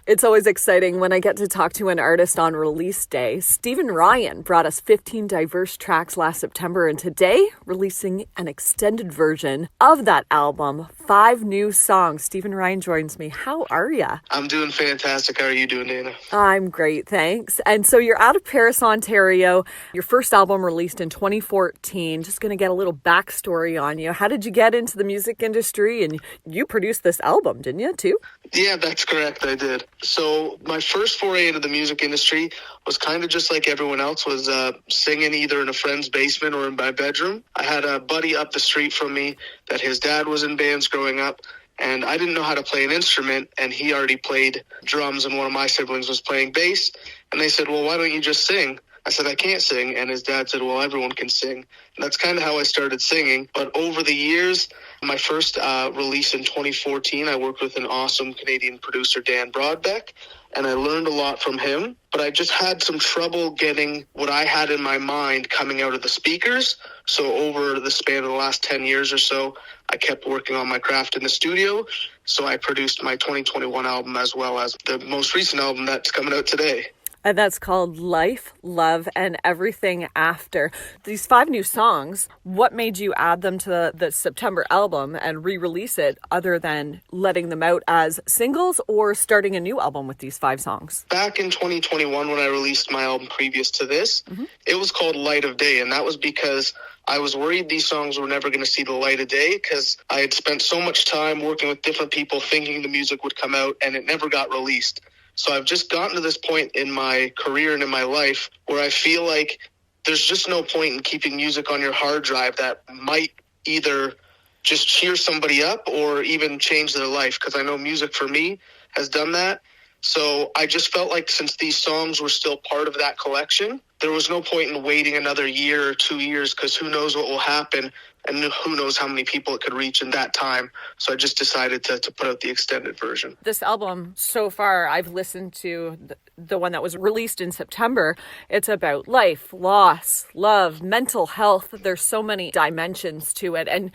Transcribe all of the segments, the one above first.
It's always exciting when I get to talk to an artist on release day. Stephen Ryan brought us 15 diverse tracks last September, and today releasing an extended version of that album, 5 new songs. Stephen Ryan joins me. How are ya? I'm doing fantastic. How are you doing, Dana? I'm great, thanks. And so you're out of Paris, Ontario. Your first album released in 2014. Just going to get a little backstory on you. How did you get into the music industry? And you produced this album, didn't you, too? Yeah, that's correct. I did. So my first foray into the music industry was kind of just like everyone else, was singing either in a friend's basement or in my bedroom. I had a buddy up the street from me that his dad was in bands growing up, and I didn't know how to play an instrument, and he already played drums, and one of my siblings was playing bass. And they said, well, why don't you just sing? I said, I can't sing. And his dad said, well, everyone can sing. And that's kind of how I started singing. But over the years, my first release in 2014, I worked with an awesome Canadian producer, Dan Broadbeck, and I learned a lot from him. But I just had some trouble getting what I had in my mind coming out of the speakers. So over the span of the last 10 years or so, I kept working on my craft in the studio. So I produced my 2021 album as well as the most recent album that's coming out today. And that's called Life, Love, and Everything After. These 5 new songs, what made you add them to the September album and re-release it other than letting them out as singles or starting a new album with these 5 songs? Back in 2021, when I released my album previous to this, It was called Light of Day, and that was because I was worried these songs were never going to see the light of day because I had spent so much time working with different people thinking the music would come out, and it never got released. So I've just gotten to this point in my career and in my life where I feel like there's just no point in keeping music on your hard drive that might either just cheer somebody up or even change their life, because I know music for me has done that. So I just felt like since these songs were still part of that collection, there was no point in waiting another year or 2 years, because who knows what will happen and who knows how many people it could reach in that time. So I just decided to put out the extended version. This album, so far, I've listened to the one that was released in September. It's about life, loss, love, mental health. There's so many dimensions to it. And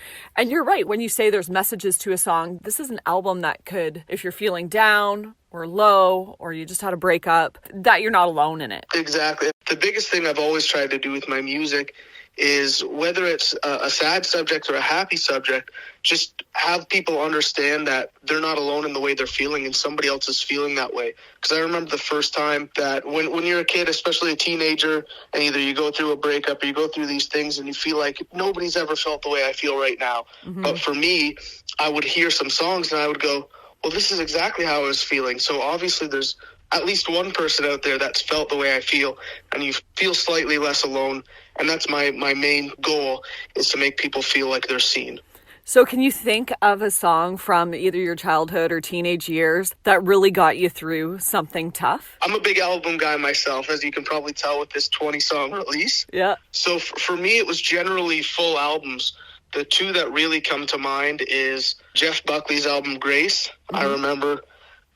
you're right, when you say there's messages to a song, this is an album that could, if you're feeling down or low, or you just had a breakup, that you're not alone in it. Exactly. The biggest thing I've always tried to do with my music is, whether it's a sad subject or a happy subject, just have people understand that they're not alone in the way they're feeling and somebody else is feeling that way. Because I remember the first time that when you're a kid, especially a teenager, and either you go through a breakup or you go through these things and you feel like nobody's ever felt the way I feel right now. But for me, I would hear some songs and I would go, well, this is exactly how I was feeling. So obviously there's at least one person out there that's felt the way I feel, and you feel slightly less alone. And that's my main goal, is to make people feel like they're seen. So can you think of a song from either your childhood or teenage years that really got you through something tough? I'm a big album guy myself, as you can probably tell with this 20-song release. Yeah. So for me, it was generally full albums. The 2 that really come to mind is Jeff Buckley's album, Grace. I remember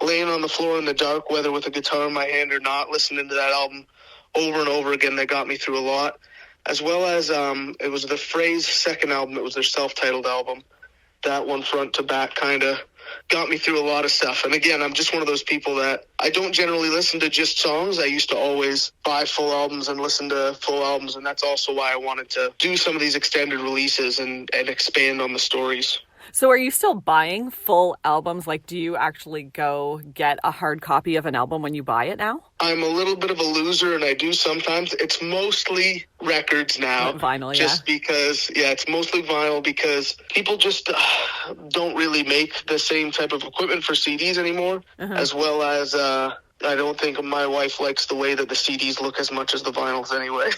laying on the floor in the dark, whether with a guitar in my hand or not, listening to that album over and over again. That got me through a lot. As well as it was the Phrase second album. It was their self-titled album. That one front to back kind of got me through a lot of stuff. And again, I'm just one of those people that I don't generally listen to just songs. I used to always buy full albums and listen to full albums, and that's also why I wanted to do some of these extended releases and expand on the stories. So are you still buying full albums? Like, do you actually go get a hard copy of an album when you buy it now? I'm a little bit of a loser, and I do sometimes. It's mostly records now. Vinyl, just because, it's mostly vinyl, because people just don't really make the same type of equipment for CDs anymore, as well as I don't think my wife likes the way that the CDs look as much as the vinyls anyway.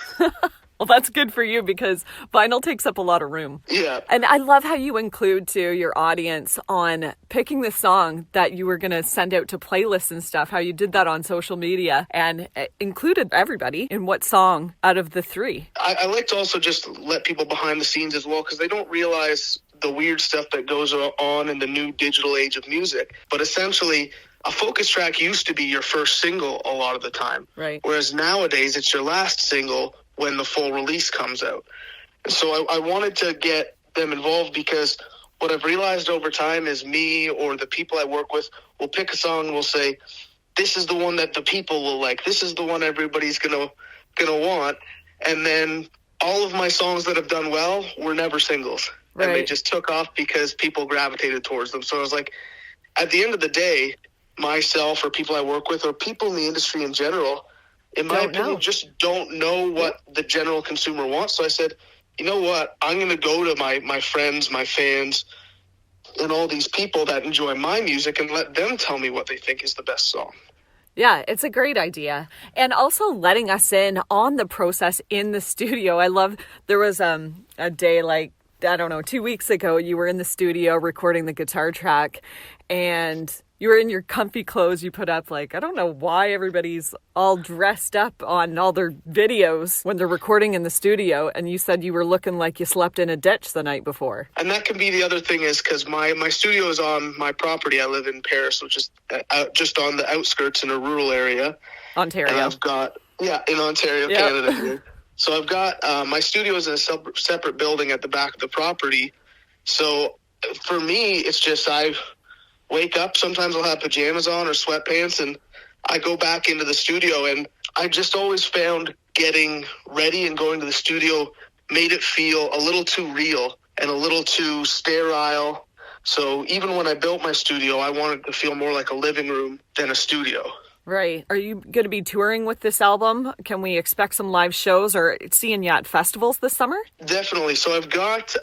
Well, that's good for you, because vinyl takes up a lot of room. Yeah. And I love how you include, to your audience on picking the song that you were going to send out to playlists and stuff, how you did that on social media and included everybody in what song out of the 3. I like to also just let people behind the scenes as well, because they don't realize the weird stuff that goes on in the new digital age of music. But essentially, a focus track used to be your first single a lot of the time. Right. Whereas nowadays, it's your last single when the full release comes out. And so I wanted to get them involved, because what I've realized over time is me or the people I work with will pick a song and will say, this is the one that the people will like. This is the one everybody's gonna want. And then all of my songs that have done well were never singles. Right. And they just took off because people gravitated towards them. So I was like, at the end of the day, myself or people I work with or people in the industry in general, in my opinion, just don't know what the general consumer wants. So I said, you know what? I'm going to go to my friends, my fans, and all these people that enjoy my music and let them tell me what they think is the best song. Yeah, it's a great idea. And also letting us in on the process in the studio. I love, there was a day like, I don't know, 2 weeks ago, you were in the studio recording the guitar track and you were in your comfy clothes. You put up like, I don't know why everybody's all dressed up on all their videos when they're recording in the studio. And you said you were looking like you slept in a ditch the night before. And that can be the other thing is because my studio is on my property. I live in Paris, which is just on the outskirts in a rural area. Ontario. And I've got, in Ontario, Canada here. So I've got my studio is in a separate building at the back of the property. So for me, it's just I wake up. Sometimes I'll have pajamas on or sweatpants, and I go back into the studio. And I just always found getting ready and going to the studio made it feel a little too real and a little too sterile. So even when I built my studio, I wanted to feel more like a living room than a studio. Right. Are you going to be touring with this album? Can we expect some live shows or seeing you at festivals this summer? Definitely. So I've got,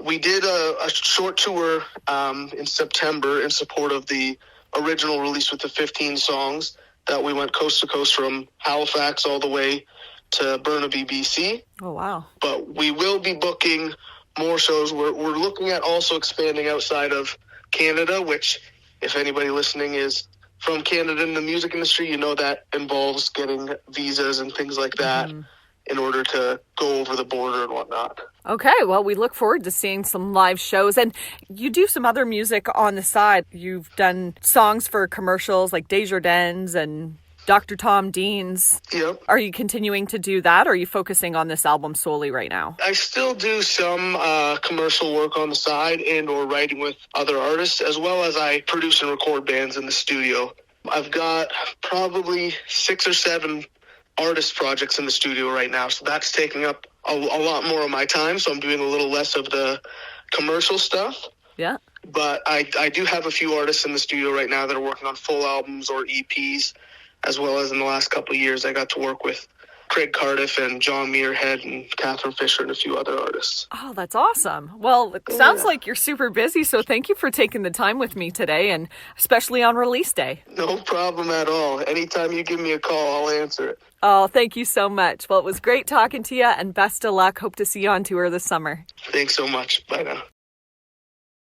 we did a short tour in September in support of the original release with the 15 songs that we went coast to coast from Halifax all the way to Burnaby, BC. Oh, wow. But we will be booking more shows. We're looking at also expanding outside of Canada, which if anybody listening is from Canada in the music industry, you know that involves getting visas and things like that in order to go over the border and whatnot. Okay, well, we look forward to seeing some live shows. And you do some other music on the side. You've done songs for commercials like Desjardins and Dr. Tom Dean's. Yep. Are you continuing to do that, or are you focusing on this album solely right now? I still do some commercial work on the side and or writing with other artists, as well as I produce and record bands in the studio. I've got probably 6 or 7 artist projects in the studio right now, so that's taking up a lot more of my time, so I'm doing a little less of the commercial stuff. Yeah. But I do have a few artists in the studio right now that are working on full albums or EPs, as well as in the last couple of years, I got to work with Craig Cardiff and John Muirhead and Catherine Fisher and a few other artists. Oh, that's awesome. Well, it sounds like you're super busy, so thank you for taking the time with me today, and especially on release day. No problem at all. Anytime you give me a call, I'll answer it. Oh, thank you so much. Well, it was great talking to you, and best of luck. Hope to see you on tour this summer. Thanks so much. Bye now.